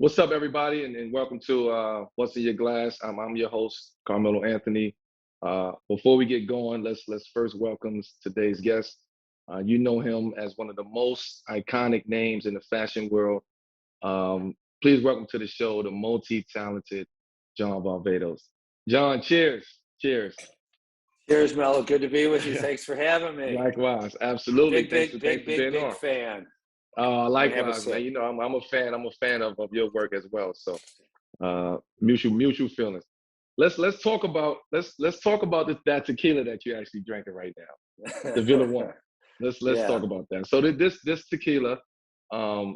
What's up, everybody, and welcome to What's in Your Glass. I'm your host, Carmelo Anthony. Before we get going, let's first welcome today's guest. You know him as one of the most iconic names in the fashion world. Please welcome to the show the multi-talented John Varvatos. John, cheers, cheers. Cheers, Melo. Good to be with you. Thanks for having me. Likewise, absolutely. Thanks for being on. Big fan. Likewise, man. You know, I'm a fan. I'm a fan of your work as well. So, mutual feelings. Let's talk about that tequila that you're actually drinking right now, the Villa One. Let's talk about that. So this tequila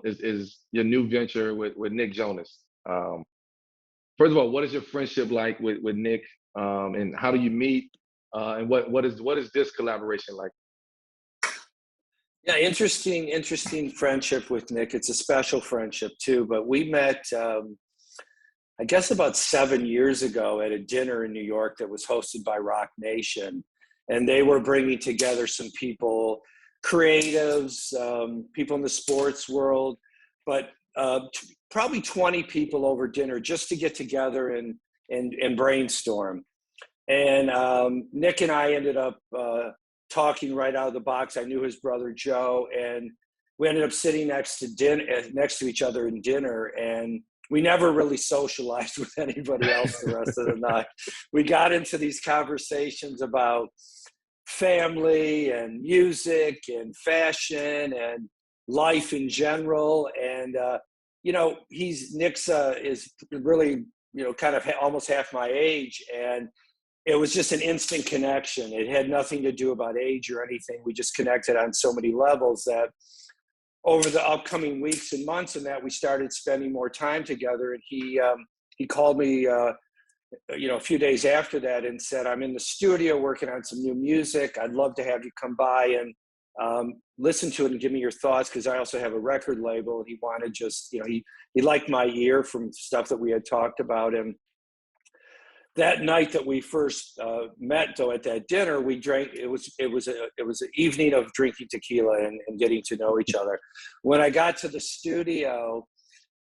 is your new venture with Nick Jonas. First of all, what is your friendship like with Nick, and how do you meet? And what is this collaboration like? Yeah, interesting friendship with Nick. It's a special friendship too. But we met, I guess, about 7 years ago at a dinner in New York that was hosted by Rock Nation, and they were bringing together some people, creatives, people in the sports world, but probably 20 people over dinner just to get together and brainstorm. And Nick and I ended up talking right out of the box. I knew his brother Joe, and we ended up sitting next to each other in dinner, and we never really socialized with anybody else the rest of the night. We got into these conversations about family and music and fashion and life in general. And Nick's is really kind of almost half my age, and it was just an instant connection. It had nothing to do about age or anything. We just connected on so many levels that over the upcoming weeks and months and that we started spending more time together. And he called me, a few days after that and said, I'm in the studio working on some new music. I'd love to have you come by and listen to it and give me your thoughts, because I also have a record label. And he wanted he liked my ear from stuff that we had talked about. And that night that we first met, though, at that dinner, we drank. It was an evening of drinking tequila and getting to know each other. When I got to the studio,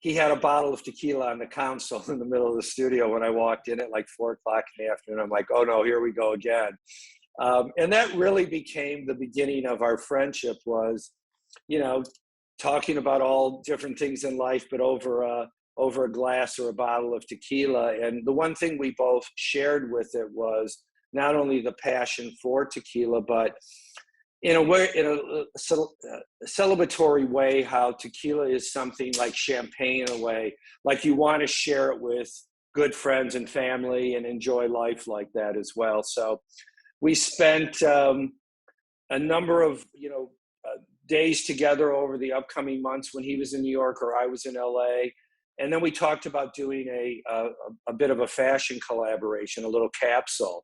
he had a bottle of tequila on the console in the middle of the studio. When I walked in at like 4 o'clock in the afternoon, I'm like, oh no, here we go again. And that really became the beginning of our friendship. Was, talking about all different things in life, but over a glass or a bottle of tequila. And the one thing we both shared with it was not only the passion for tequila, but in a celebratory way, how tequila is something like champagne in a way, like you want to share it with good friends and family and enjoy life like that as well. So we spent a number of, days together over the upcoming months when he was in New York or I was in LA. And then we talked about doing a bit of a fashion collaboration, a little capsule.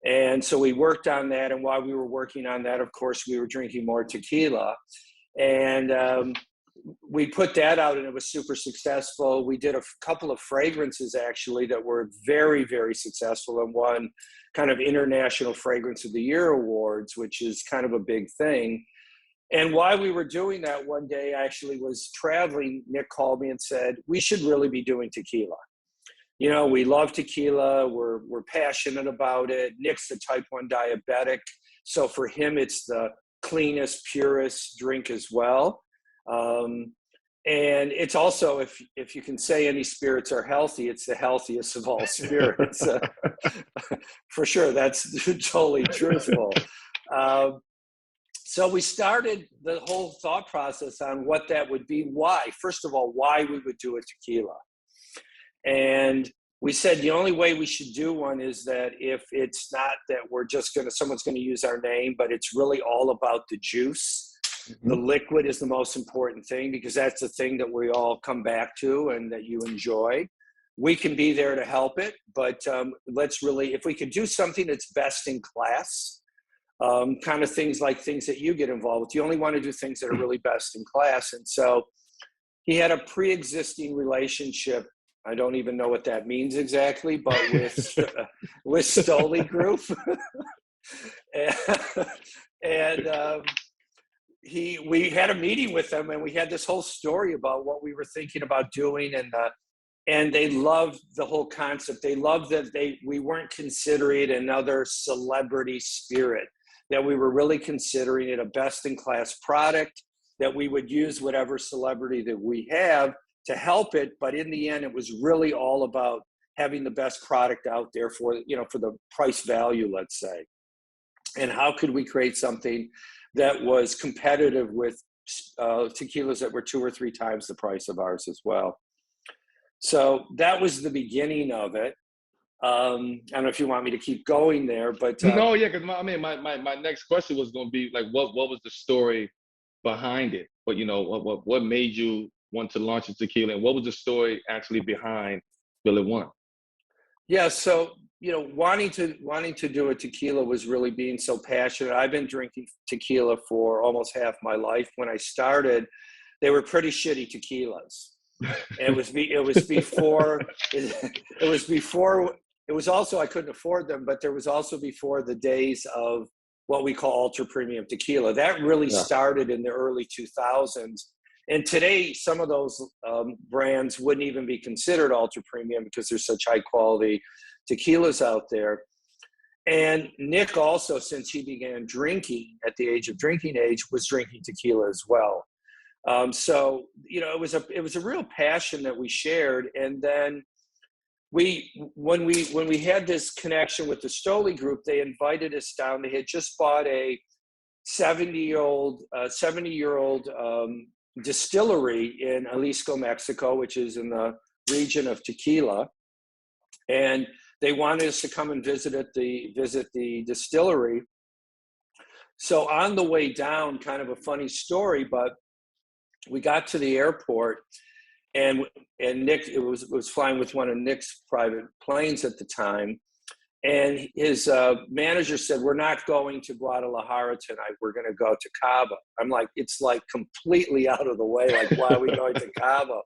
And so we worked on that. And while we were working on that, of course, we were drinking more tequila. And we put that out, and it was super successful. We did a couple of fragrances, actually, that were very, very successful, and won kind of International Fragrance of the Year awards, which is kind of a big thing. And while we were doing that, one day I actually was traveling. Nick called me and said, we should really be doing tequila. We love tequila. We're passionate about it. Nick's a type 1 diabetic. So for him, it's the cleanest, purest drink as well. And it's also, if you can say any spirits are healthy, it's the healthiest of all spirits. For sure, that's totally truthful. So we started the whole thought process on what that would be. Why? First of all, why we would do a tequila. And we said the only way we should do one is that if it's not that we're just someone's going to use our name, but it's really all about the juice. Mm-hmm. The liquid is the most important thing, because that's the thing that we all come back to and that you enjoy. We can be there to help it, but let's really, if we could do something that's best in class, kind of things that you get involved with. You only want to do things that are really best in class. And so he had a pre-existing relationship. I don't even know what that means exactly, but with Stoli Group. and we had a meeting with them, and we had this whole story about what we were thinking about doing, and they loved the whole concept. They loved that we weren't considering another celebrity spirit, that we were really considering it a best-in-class product, that we would use whatever celebrity that we have to help it. But in the end, it was really all about having the best product out there for the price value, let's say. And how could we create something that was competitive with tequilas that were 2 or 3 times the price of ours as well. So that was the beginning of it. I don't know if you want me to keep going there, but no, yeah, because my next question was going to be like, what was the story behind it? But what made you want to launch a tequila, and what was the story actually behind Billy One? Yeah, so wanting to do a tequila was really being so passionate. I've been drinking tequila for almost half my life. When I started, they were pretty shitty tequilas. And it was also, I couldn't afford them, but there was also before the days of what we call ultra premium tequila. That really started in the early 2000s. And today, some of those brands wouldn't even be considered ultra premium because there's such high quality tequilas out there. And Nick also, since he began drinking at the age of drinking age, was drinking tequila as well. So it was a real passion that we shared. And then when we had this connection with the Stoli group, they invited us down. They had just bought a 70-year-old distillery in Jalisco, Mexico, which is in the region of Tequila, and they wanted us to come and visit the distillery. So on the way down, kind of a funny story, but we got to the airport, and Nick was flying with one of Nick's private planes at the time, and his manager said, "We're not going to Guadalajara tonight. We're going to go to Cabo." I'm like, it's like completely out of the way. Like, why are we going to Cabo?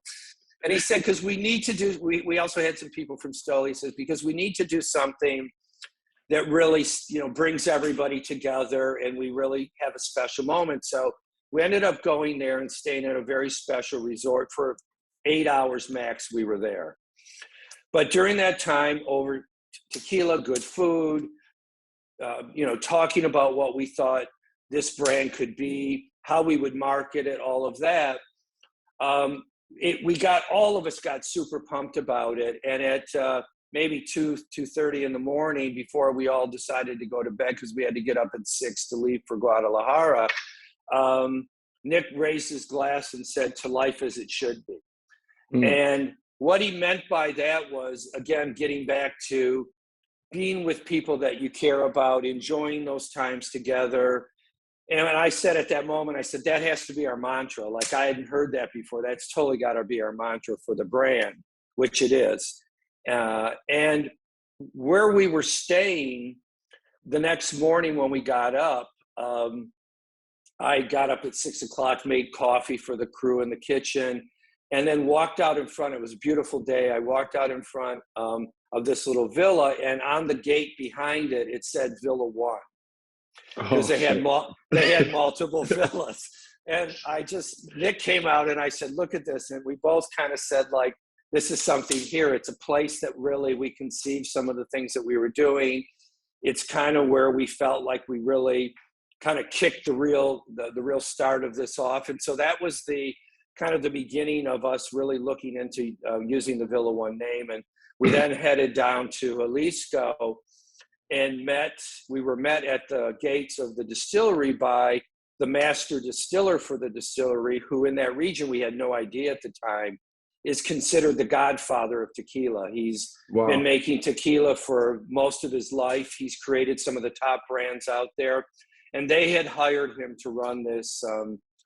And he said, because we need to do, we also had some people from Stoli. He says, because we need to do something that really, brings everybody together, and we really have a special moment. So we ended up going there and staying at a very special resort for 8 hours max. We were there. But during that time, over tequila, good food, talking about what we thought this brand could be, how we would market it, all of that. All of us got super pumped about it. And at maybe 2:30 in the morning, before we all decided to go to bed, because we had to get up at 6 to leave for Guadalajara, Nick raised his glass and said, "To life as it should be." And what he meant by that was, again, getting back to being with people that you care about, enjoying those times together. And I said at that moment, I said, that has to be our mantra. Like, I hadn't heard that before. That's totally got to be our mantra for the brand, which it is. And where we were staying the next morning when we got up, I got up at 6 o'clock, made coffee for the crew in the kitchen, and then walked out in front. It was a beautiful day. I walked out in front of this little villa, and on the gate behind it, it said Villa One, because they had multiple villas. And Nick came out, and I said, "Look at this." And we both kind of said, like, this is something here. It's a place that really we conceived some of the things that we were doing. It's kind of where we felt like we really kind of kicked the real start of this off. And so that was the kind of the beginning of us really looking into using the Villa One name. And we then headed down to Jalisco and we were met at the gates of the distillery by the master distiller for the distillery, who in that region, we had no idea at the time, is considered the godfather of tequila. He's been making tequila for most of his life. He's created some of the top brands out there. And they had hired him to run this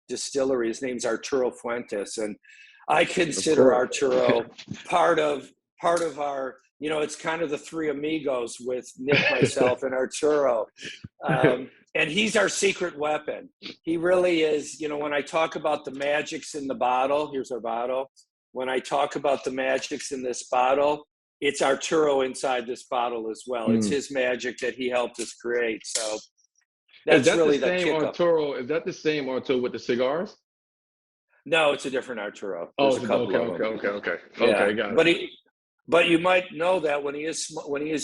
distillery. His name's Arturo Fuentes. And I consider Arturo part of our, it's kind of the three amigos with Nick, myself, and Arturo. And he's our secret weapon. He really is. When I talk about the magics in the bottle, here's our bottle. When I talk about the magics in this bottle, it's Arturo inside this bottle as well. It's his magic that he helped us create. So Is That's that the really the same kickoff. Arturo? Is that the same Arturo with the cigars? No, it's a different Arturo. Oh, There's a couple okay, of okay, them. okay, okay. Yeah, Okay, got it. but you might know that when he is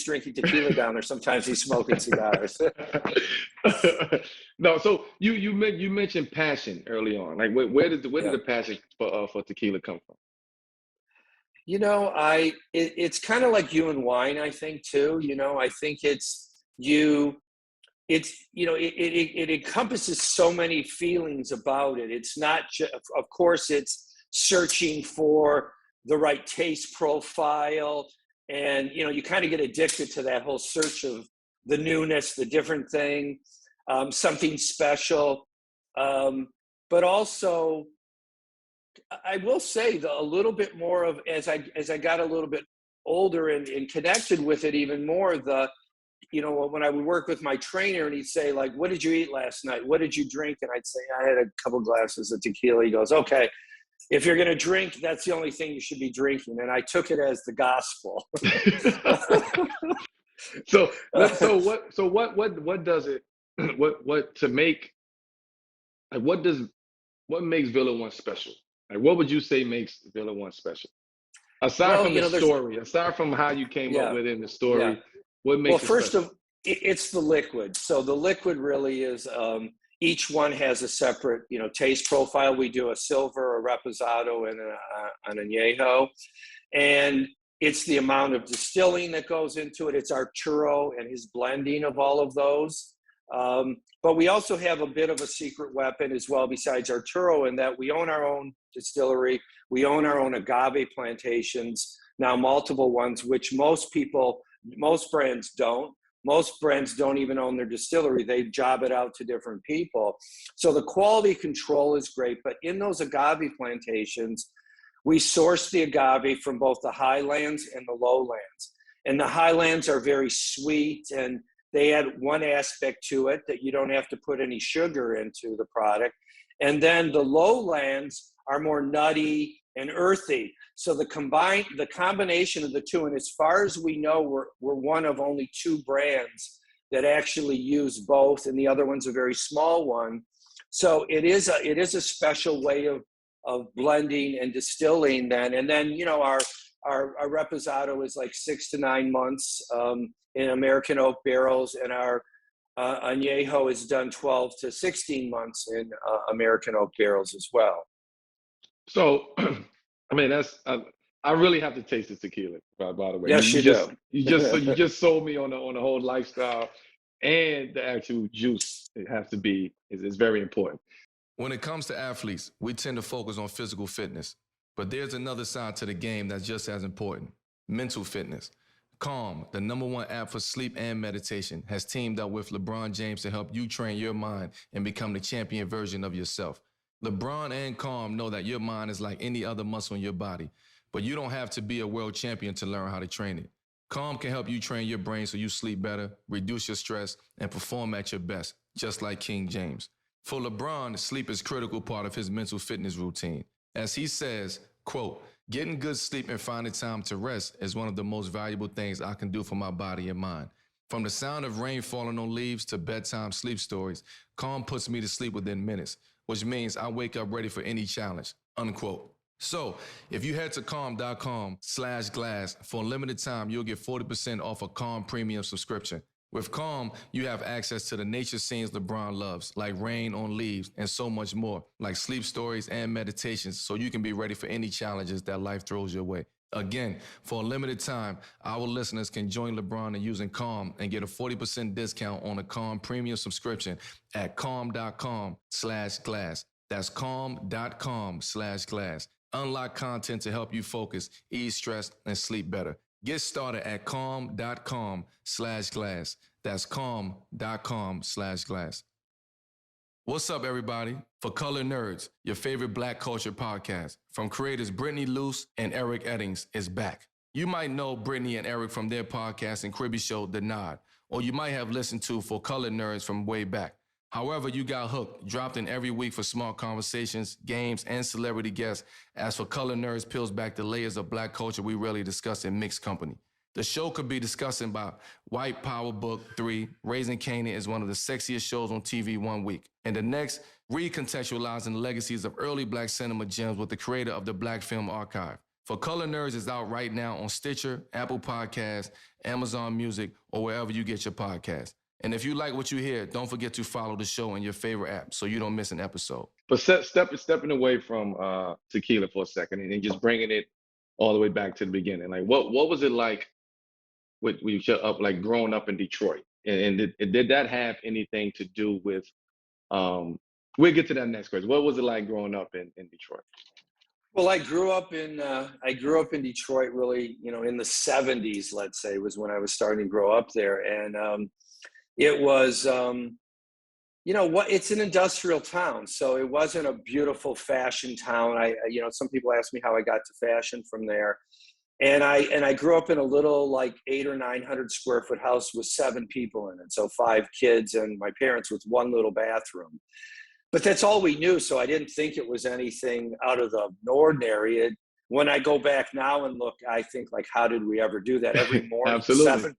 drinking tequila down there, sometimes he's smoking cigars. No, so you mentioned passion early on. Like where did Yeah. the passion for tequila come from? You know, it's kind of like you and wine, I think too. You know, I think it encompasses so many feelings about it. It's not just, of course, it's searching for the right taste profile, and you kind of get addicted to that whole search of the newness, the different thing, something special, but also I will say a little bit more of as I got a little bit older and connected with it even more. When I would work with my trainer and he'd say, like, what did you eat last night? What did you drink? And I'd say, I had a couple glasses of tequila. He goes, okay, if you're going to drink, that's the only thing you should be drinking. And I took it as the gospel. So what does it, what to make, like, what makes Villa One special? Like, what would you say makes Villa One special? Aside from the story, aside from how you came up with it in the story, what makes it special? It's the liquid. So the liquid really is, each one has a separate, taste profile. We do a silver, a reposado, and an añejo. And it's the amount of distilling that goes into it. It's Arturo and his blending of all of those. But we also have a bit of a secret weapon as well, besides Arturo, in that we own our own distillery. We own our own agave plantations, now multiple ones, which most brands don't. Most brands don't even own their distillery. They job it out to different people. So the quality control is great, but in those agave plantations, we source the agave from both the highlands and the lowlands. And the highlands are very sweet, and they add one aspect to it that you don't have to put any sugar into the product. And then the lowlands are more nutty and earthy. So the combination of the two, and as far as we know, we're one of only 2 brands that actually use both, and the other one's a very small one. So it is a special way of blending and distilling then. And then, our reposado is like 6 to 9 months in American oak barrels, and our añejo is done 12 to 16 months in American oak barrels as well. So, I mean, I really have to taste the tequila. By the way, yes, you just sold me on the whole lifestyle, and the actual juice. It has to be is very important. When it comes to athletes, we tend to focus on physical fitness, but there's another side to the game that's just as important: mental fitness. Calm, the #1 app for sleep and meditation, has teamed up with LeBron James to help you train your mind and become the champion version of yourself. LeBron and Calm know that your mind is like any other muscle in your body, but you don't have to be a world champion to learn how to train it. Calm can help you train your brain so you sleep better, reduce your stress, and perform at your best, just like King James. For LeBron, sleep is a critical part of his mental fitness routine. As he says, quote, "Getting good sleep and finding time to rest is one of the most valuable things I can do for my body and mind. From the sound of rain falling on leaves to bedtime sleep stories, Calm puts me to sleep within minutes, which means I wake up ready for any challenge," unquote. So, if you head to calm.com/glass, for a limited time, you'll get 40% off a Calm premium subscription. With Calm, you have access to the nature scenes LeBron loves, like rain on leaves, and so much more, like sleep stories and meditations, so you can be ready for any challenges that life throws your way. Again, for a limited time, our listeners can join LeBron in using Calm and get a 40% discount on a Calm premium subscription at calm.com/glass. That's calm.com/glass. Unlock content to help you focus, ease stress, and sleep better. Get started at calm.com/glass. That's calm.com/glass. What's up, everybody? For Color Nerds, your favorite Black culture podcast from creators Brittany Luce and Eric Eddings is back. You might know Brittany and Eric from their podcast and Cribby show, The Nod, or you might have listened to For Color Nerds from way back. However, you got hooked, dropped in every week for smart conversations, games, and celebrity guests, as For Color Nerds peels back the layers of Black culture we rarely discuss in mixed company. The show could be discussing about White Power Book 3, Raising Kanan is one of the sexiest shows on TV one week. And the next, recontextualizing the legacies of early Black cinema gems with the creator of the Black Film Archive. For Color Nerds is out right now on Stitcher, Apple Podcasts, Amazon Music, or wherever you get your podcasts. And if you like what you hear, don't forget to follow the show in your favorite app so you don't miss an episode. But stepping away from Tequila for a second and just bringing it all the way back to the beginning. Like, what was it like when you shut up, like growing up in Detroit? And did that have anything to do with? We'll get to that next question. What was it like growing up in Detroit? Well, I grew up in Detroit, really, in the 70s, let's say, was when I was starting to grow up there. And it was, it's an industrial town. So it wasn't a beautiful fashion town. Some people ask me how I got to fashion from there. And I grew up in a little, like 800 or 900 square foot house with 7 people in it. So 5 kids and my parents with 1 little bathroom. But that's all we knew, so I didn't think it was anything out of the ordinary. When I go back now and look, I think, like, how did we ever do that? Every morning, 7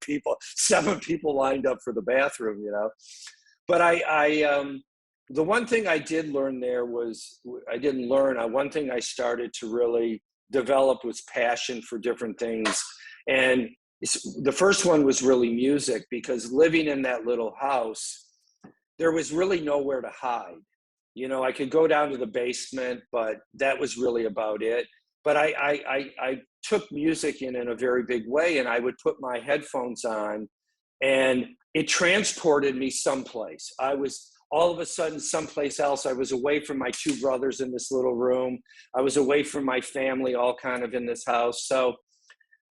people lined up for the bathroom, But the one thing I did learn there was, one thing I started to really develop was passion for different things. And the first one was really music, because living in that little house, there was really nowhere to hide. I could go down to the basement, but that was really about it. But I took music in a very big way, and I would put my headphones on, and it transported me someplace. I was all of a sudden someplace else. I was away from my 2 brothers in this little room. I was away from my family, all kind of in this house. So,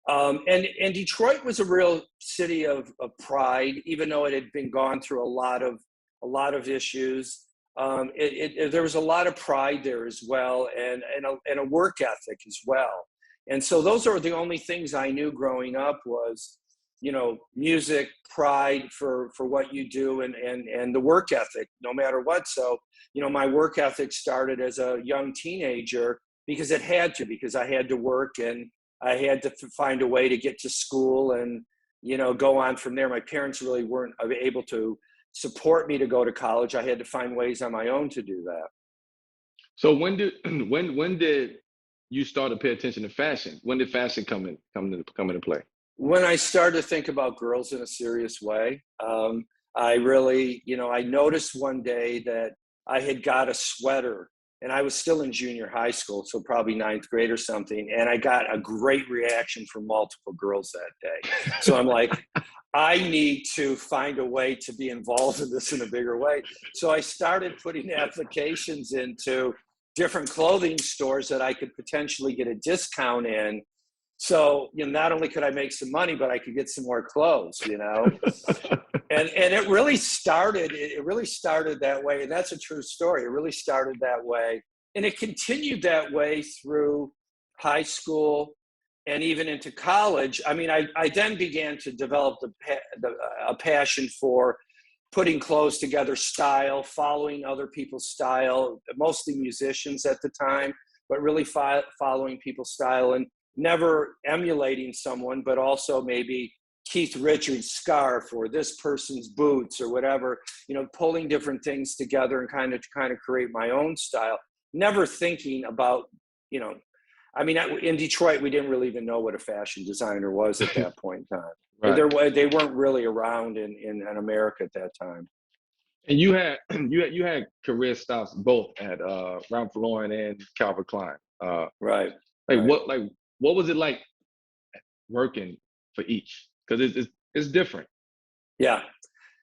and Detroit was a real city of pride, even though it had been gone through a lot of issues. There was a lot of pride there as well, and a work ethic as well. And so those are the only things I knew growing up was, music, pride for what you do, and the work ethic, no matter what. So, my work ethic started as a young teenager because I had to work, and I had to find a way to get to school and, go on from there. My parents really weren't able to support me to go to college. I had to find ways on my own to do that. So when did you start to pay attention to fashion? When did fashion come into play? When I started to think about girls in a serious way, I really, I noticed one day that I had got a sweater, and I was still in junior high school, so probably 9th grade or something. And I got a great reaction from multiple girls that day. So I'm like, I need to find a way to be involved in this in a bigger way. So I started putting applications into different clothing stores that I could potentially get a discount in. So, not only could I make some money, but I could get some more clothes, And it really started that way. And that's a true story. It really started that way. And it continued that way through high school and even into college. I mean, I then began to develop a passion for putting clothes together, style, following other people's style, mostly musicians at the time, but really following people's style, and never emulating someone, but also maybe Keith Richards' scarf or this person's boots or whatever, pulling different things together and kind of create my own style. Never thinking about, in Detroit, we didn't really even know what a fashion designer was at that point in time. Right. They weren't really around in America at that time. And you had career stops both at Ralph Lauren and Calvin Klein. Right. What was it like working for each? Because it's different. Yeah,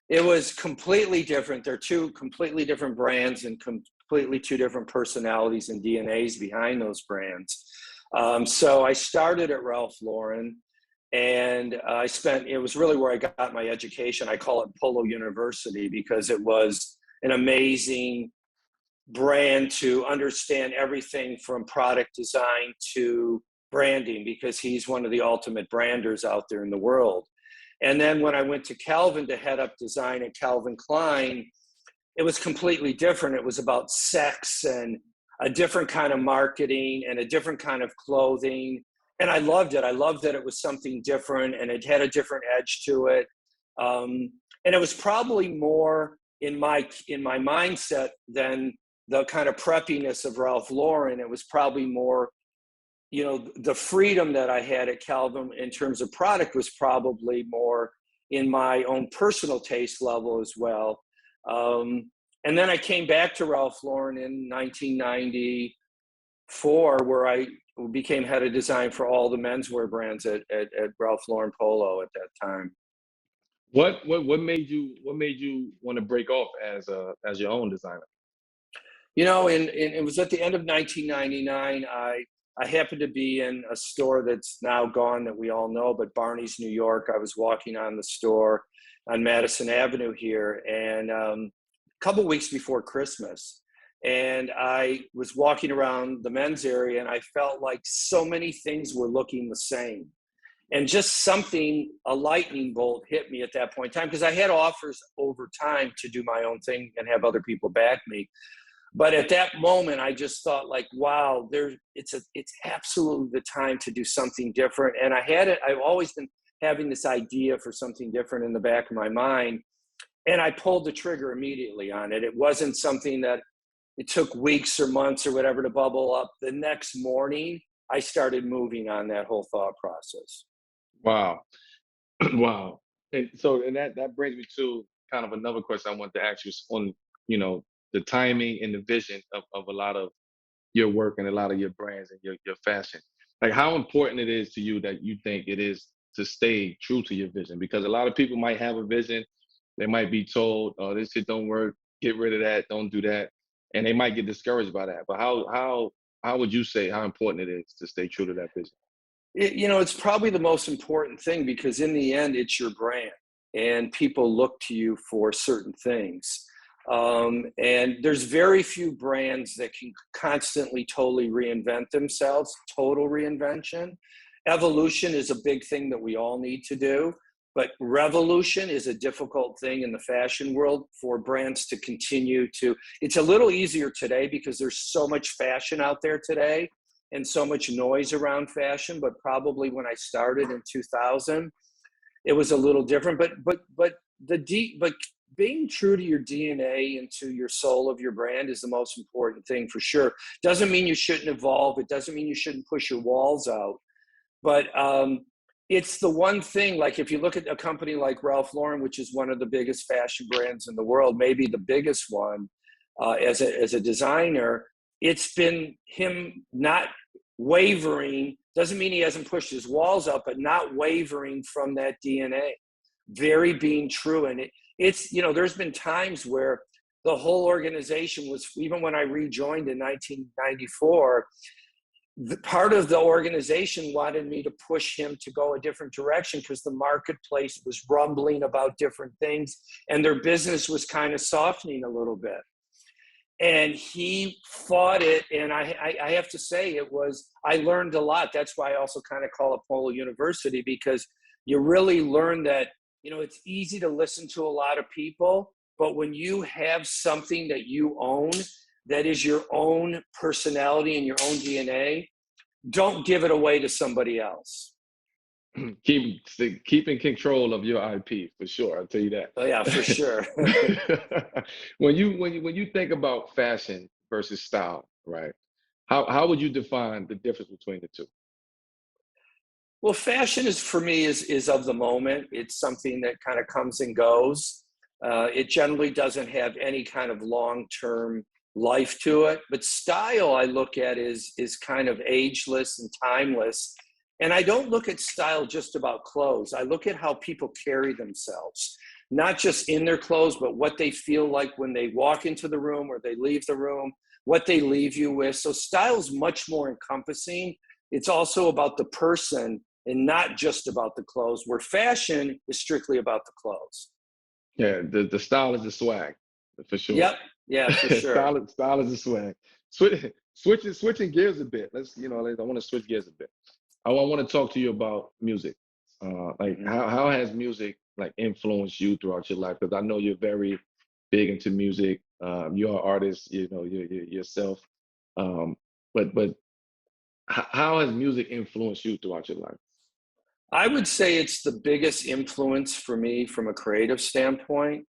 it was completely different. They're 2 completely different brands and completely 2 different personalities and DNAs behind those brands. So I started at Ralph Lauren, and it was really where I got my education. I call it Polo University because it was an amazing brand to understand everything from product design to branding, because he's one of the ultimate branders out there in the world. And then when I went to Calvin to head up design at Calvin Klein, it was completely different. It was about sex and a different kind of marketing and a different kind of clothing. and I loved it. I loved that it was something different and it had a different edge to it. And it was probably more in my mindset than the kind of preppiness of Ralph Lauren. It was probably more, you know, the freedom that I had at Calvin in terms of product was probably more in my own personal taste level as well. And then I came back to Ralph Lauren in 1994, where I became head of design for all the menswear brands at Ralph Lauren Polo at that time. What made you want to break off as your own designer? You know, it was at the end of 1999. I happened to be in a store that's now gone that we all know, but Barney's New York. I was walking on the store on Madison Avenue here, and a couple weeks before Christmas, and I was walking around the men's area, and I felt like so many things were looking the same. And just something, a lightning bolt hit me at that point in time, because I had offers over time to do my own thing and have other people back me. But at that moment, I just thought, like, wow, it's absolutely the time to do something different. And I've always been having this idea for something different in the back of my mind. And I pulled the trigger immediately on it. It wasn't something that it took weeks or months or whatever to bubble up. The next morning, I started moving on that whole thought process. Wow. Wow. And so, and that brings me to kind of another question I wanted to ask you on, you know, the timing and the vision of a lot of your work and a lot of your brands and your fashion. Like, how important it is to you that you think it is to stay true to your vision? Because a lot of people might have a vision. They might be told, oh, this shit don't work, get rid of that, don't do that. And they might get discouraged by that. But how would you say how important it is to stay true to that vision? You know, it's probably the most important thing, because in the end, it's your brand and people look to you for certain things. And there's very few brands that can constantly totally reinvent themselves, total reinvention. Evolution is a big thing that we all need to do, but revolution is a difficult thing in the fashion world for brands to continue to. It's a little easier today because there's so much fashion out there today and so much noise around fashion, but probably when I started in 2000, it was a little different. But being true to your DNA and to your soul of your brand is the most important thing, for sure. Doesn't mean you shouldn't evolve. It doesn't mean you shouldn't push your walls out. But it's the one thing, like if you look at a company like Ralph Lauren, which is one of the biggest fashion brands in the world, maybe the biggest one as a designer, it's been him not wavering. Doesn't mean he hasn't pushed his walls up, but not wavering from that DNA, very being true. And it's, you know, there's been times where the whole organization was, even when I rejoined in 1994, part of the organization wanted me to push him to go a different direction because the marketplace was rumbling about different things and their business was kind of softening a little bit. And he fought it, and I have to say, I learned a lot. That's why I also kind of call it Polo University, because you really learn that, you know, it's easy to listen to a lot of people, but when you have something that you own, that is your own personality and your own DNA, don't give it away to somebody else. Keep in control of your IP, for sure. I'll tell you that. Oh yeah, for sure. when you think about fashion versus style, right? How would you define the difference between the two? Well, fashion is, for me, is of the moment. It's something that kind of comes and goes. It generally doesn't have any kind of long-term life to it. But style, I look at is kind of ageless and timeless. And I don't look at style just about clothes. I look at how people carry themselves, not just in their clothes, but what they feel like when they walk into the room or they leave the room, what they leave you with. So style is much more encompassing. It's also about the person and not just about the clothes, where fashion is strictly about the clothes. Yeah, the style is the swag, for sure. Yep. Yeah, for sure. style is the swag. Switching gears a bit. I want to switch gears a bit. I want to talk to you about music. How has music like influenced you throughout your life? Because I know you're very big into music. You're an artist, you know, you're yourself. But how has music influenced you throughout your life? I would say it's the biggest influence for me from a creative standpoint.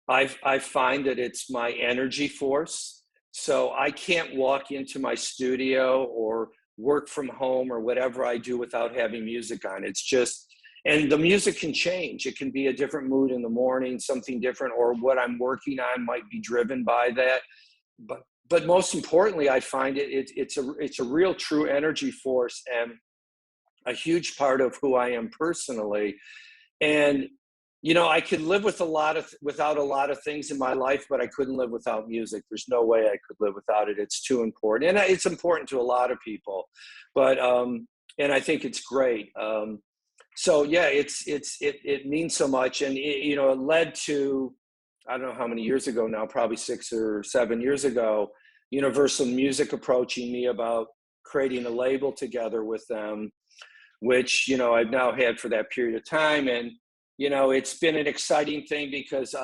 I find that it's my energy force. So I can't walk into my studio or work from home or whatever I do without having music on. It's just, and the music can change. It can be a different mood in the morning, something different, or what I'm working on might be driven by that. But most importantly, I find it's a real true energy force and a huge part of who I am personally. And I could live with without a lot of things in my life, but I couldn't live without music. There's no way I could live without it. It's too important, and it's important to a lot of people. But and I think it's great. So yeah, it means so much, and it led to, I don't know how many years ago now, probably 6 or 7 years ago, Universal Music approaching me about creating a label together with them, which I've now had for that period of time. And it's been an exciting thing because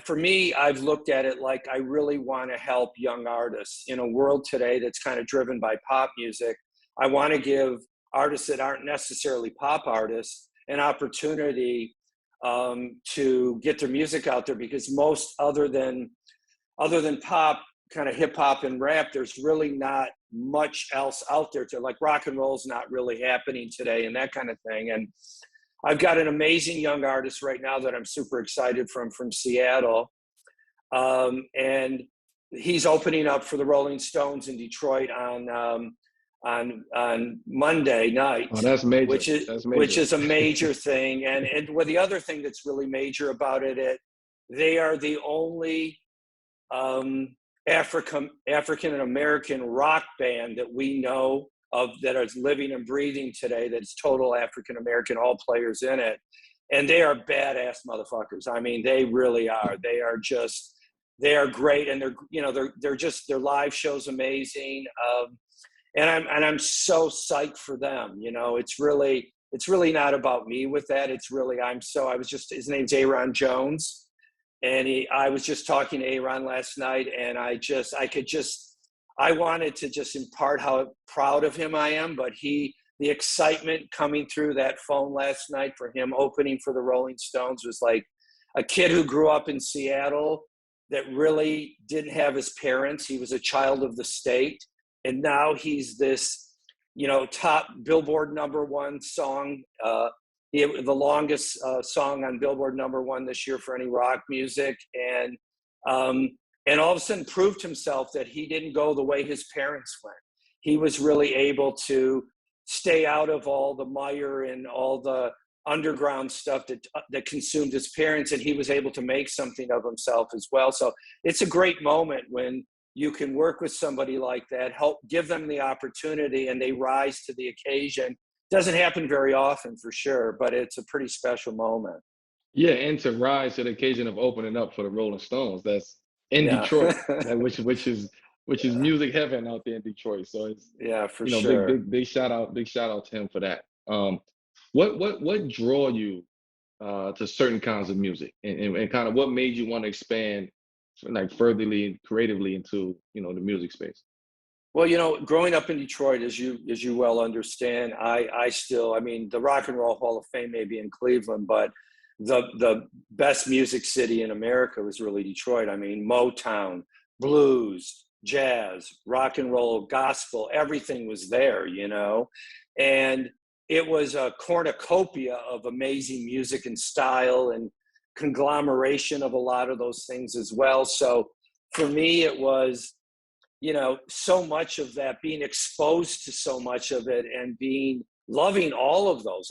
for me, I've looked at it like I really want to help young artists in a world today that's kind of driven by pop music. I want to give artists that aren't necessarily pop artists an opportunity to get their music out there, because most other than pop, kind of hip hop and rap, there's really not much else out there to, like, rock and roll's not really happening today and that kind of thing. And I've got an amazing young artist right now that I'm super excited from Seattle. And he's opening up for the Rolling Stones in Detroit on Monday night. Oh, that's major. Which is a major thing. And well, the other thing that's really major about it, they are the only African and American rock band that we know of that is living and breathing today, that's total African American, all players in it. And they are badass motherfuckers. I mean, they really are. They are great. And their live show's amazing. And I'm so psyched for them. It's really not about me with that. It's really, his name's Aaron Jones. And I was just talking to Aaron last night, and I wanted to just impart how proud of him I am, but the excitement coming through that phone last night for him opening for the Rolling Stones was like a kid who grew up in Seattle that really didn't have his parents. He was a child of the state. And now he's this, top Billboard #1 song, the longest song on Billboard #1 this year for any rock music. And all of a sudden proved himself that he didn't go the way his parents went. He was really able to stay out of all the mire and all the underground stuff that consumed his parents, and he was able to make something of himself as well. So it's a great moment when you can work with somebody like that, help give them the opportunity, and they rise to the occasion. Doesn't happen very often, for sure, but it's a pretty special moment. Yeah, and to rise to the occasion of opening up for the Rolling Stones, that's in Detroit, which is music heaven out there in Detroit. So it's for sure. Big shout out to him for that. What draw you to certain kinds of music, and kind of what made you want to expand like furtherly creatively into the music space? Well, growing up in Detroit, as you well understand, I mean, the Rock and Roll Hall of Fame may be in Cleveland, but the best music city in America was really Detroit. I mean, Motown, blues, jazz, rock and roll, gospel, everything was there, and it was a cornucopia of amazing music and style and conglomeration of a lot of those things as well. So for me, it was, so much of that, being exposed to so much of it, and loving all of those,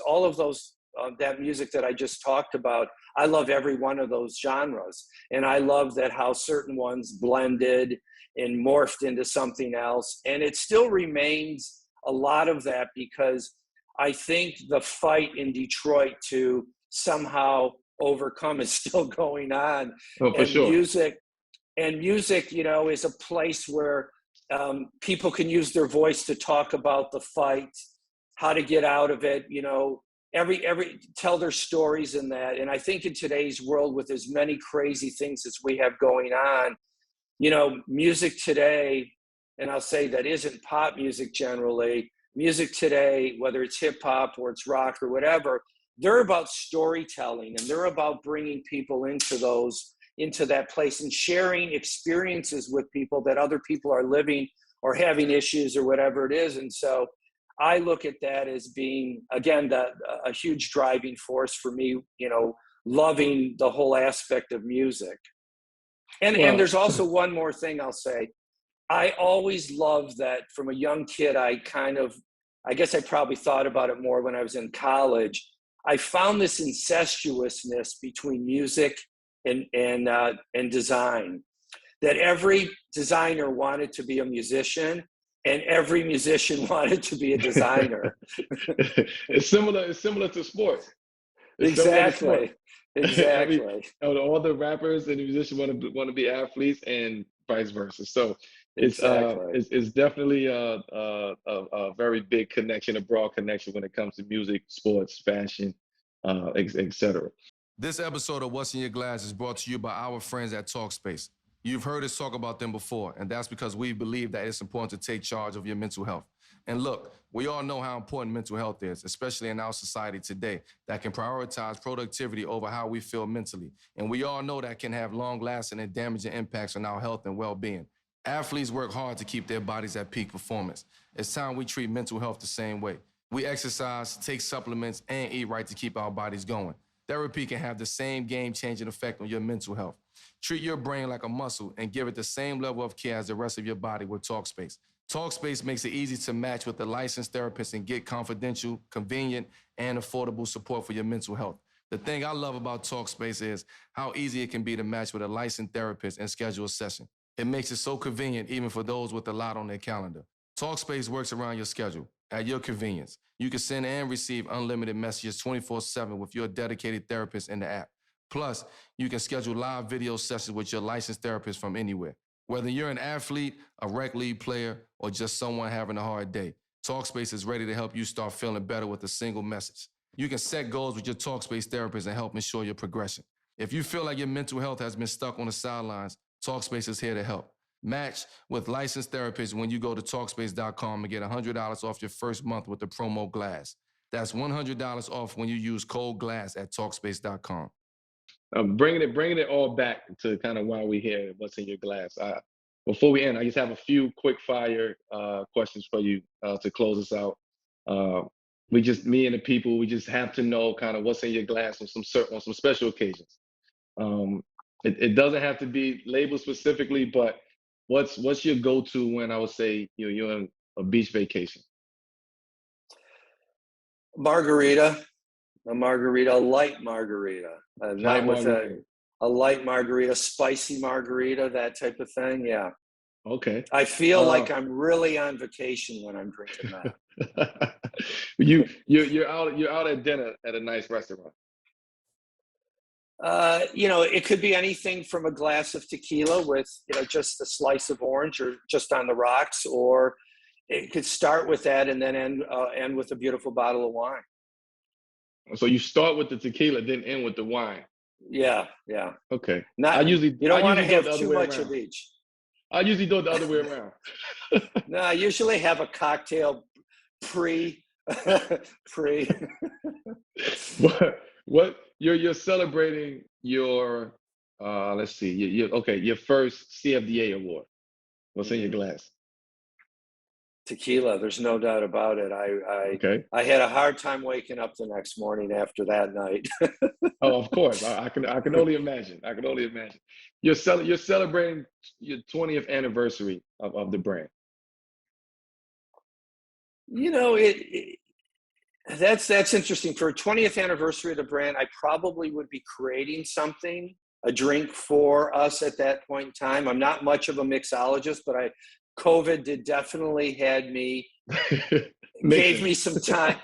that music that I just talked about. I love every one of those genres. And I love that how certain ones blended and morphed into something else. And it still remains a lot of that, because I think the fight in Detroit to somehow overcome is still going on. Oh, for sure. Music, is a place where people can use their voice to talk about the fight, how to get out of it, tell their stories in that. And I think in today's world, with as many crazy things as we have going on, music today and I'll say that isn't pop music generally, music today, whether it's hip hop or it's rock or whatever, they're about storytelling, and they're about bringing people into that place and sharing experiences with people that other people are living or having issues or whatever it is. And so I look at that as being, again, a huge driving force for me, loving the whole aspect of music. And there's also one more thing I'll say. I always loved that from a young kid. I guess I probably thought about it more when I was in college. I found this incestuousness between music and design, that every designer wanted to be a musician and every musician wanted to be a designer. It's similar to sports. Exactly. Exactly. I mean, all the rappers and the musicians want to be athletes, and vice versa. So it's definitely a very big connection, a broad connection when it comes to music, sports, fashion, etc. This episode of What's in Your Glass is brought to you by our friends at Talkspace. You've heard us talk about them before, and that's because we believe that it's important to take charge of your mental health. And look, we all know how important mental health is, especially in our society today, that can prioritize productivity over how we feel mentally. And we all know that can have long-lasting and damaging impacts on our health and well-being. Athletes work hard to keep their bodies at peak performance. It's time we treat mental health the same way. We exercise, take supplements, and eat right to keep our bodies going. Therapy can have the same game-changing effect on your mental health. Treat your brain like a muscle and give it the same level of care as the rest of your body with Talkspace. Talkspace makes it easy to match with a licensed therapist and get confidential, convenient, and affordable support for your mental health. The thing I love about Talkspace is how easy it can be to match with a licensed therapist and schedule a session. It makes it so convenient even for those with a lot on their calendar. Talkspace works around your schedule, at your convenience. You can send and receive unlimited messages 24/7 with your dedicated therapist in the app. Plus, you can schedule live video sessions with your licensed therapist from anywhere. Whether you're an athlete, a rec league player, or just someone having a hard day, Talkspace is ready to help you start feeling better with a single message. You can set goals with your Talkspace therapist and help ensure your progression. If you feel like your mental health has been stuck on the sidelines, Talkspace is here to help. Match with licensed therapists when you go to Talkspace.com and get $100 off your first month with the promo GLASS. That's $100 off when you use code GLASS at Talkspace.com. Bringing it all back to kind of why we're here, what's in your glass. Before we end, I just have a few quick fire questions for you to close us out. Me and the people, we just have to know kind of what's in your glass on some special occasions. It doesn't have to be labeled specifically, but what's your go-to when I would say you're on a beach vacation? Margarita. A light margarita, not with a light margarita, spicy margarita, that type of thing. Yeah. Okay. I feel like I'm really on vacation when I'm drinking that. You're out at dinner at a nice restaurant. It could be anything from a glass of tequila with just a slice of orange or just on the rocks, or it could start with that and then end with a beautiful bottle of wine. So you start with the tequila, then end with the wine. Yeah. Okay. You don't want to have too much of each. I usually do it the other way around. No, I usually have a cocktail pre. What you're celebrating your let's see, your first CFDA award. What's in your glass? Tequila, there's no doubt about it. I had a hard time waking up the next morning after that night. Oh, of course. I can only imagine. You're celebrating your 20th anniversary of the brand. That's interesting. For a 20th anniversary of the brand, I probably would be creating something, a drink for us at that point in time. I'm not much of a mixologist, but COVID did definitely had me, gave me some time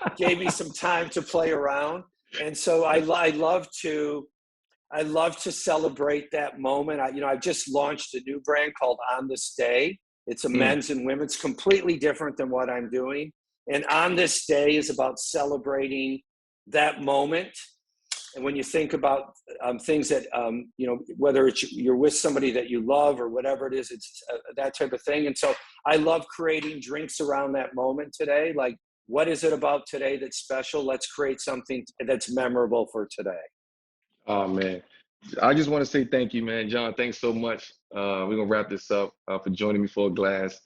to play around. And so I love to celebrate that moment. I've just launched a new brand called On This Day. It's a men's and women's, completely different than what I'm doing. And On This Day is about celebrating that moment. And when you think about things that, whether it's you're with somebody that you love or whatever it is, it's that type of thing. And so I love creating drinks around that moment today. Like, what is it about today that's special? Let's create something that's memorable for today. Oh, man. I just want to say thank you, man. John, thanks so much. We're going to wrap this up for joining me for a glass.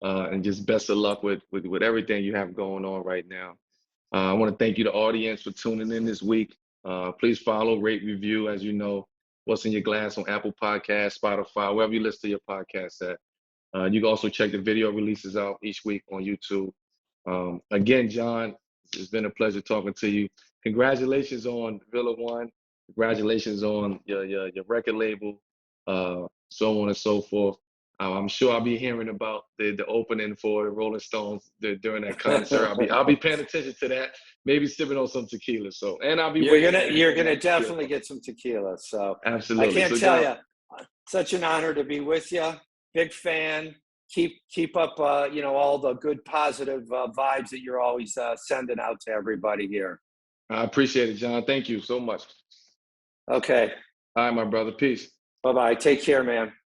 And just best of luck with everything you have going on right now. I want to thank you, the audience, for tuning in this week. Please follow, rate, review, as you know, What's in Your Glass on Apple Podcasts, Spotify, wherever you listen to your podcasts at. You can also check the video releases out each week on YouTube. Again, John, it's been a pleasure talking to you. Congratulations on Villa One. Congratulations on your record label, so on and so forth. I'm sure I'll be hearing about the opening for the Rolling Stones during that concert. I'll be paying attention to that. Maybe sipping on some tequila. So, and I'll be you're gonna definitely get some tequila. So absolutely. I can't tell you, such an honor to be with you. Big fan. Keep up, all the good positive vibes that you're always sending out to everybody here. I appreciate it, John. Thank you so much. Okay. All right, my brother. Peace. Bye-bye. Take care, man.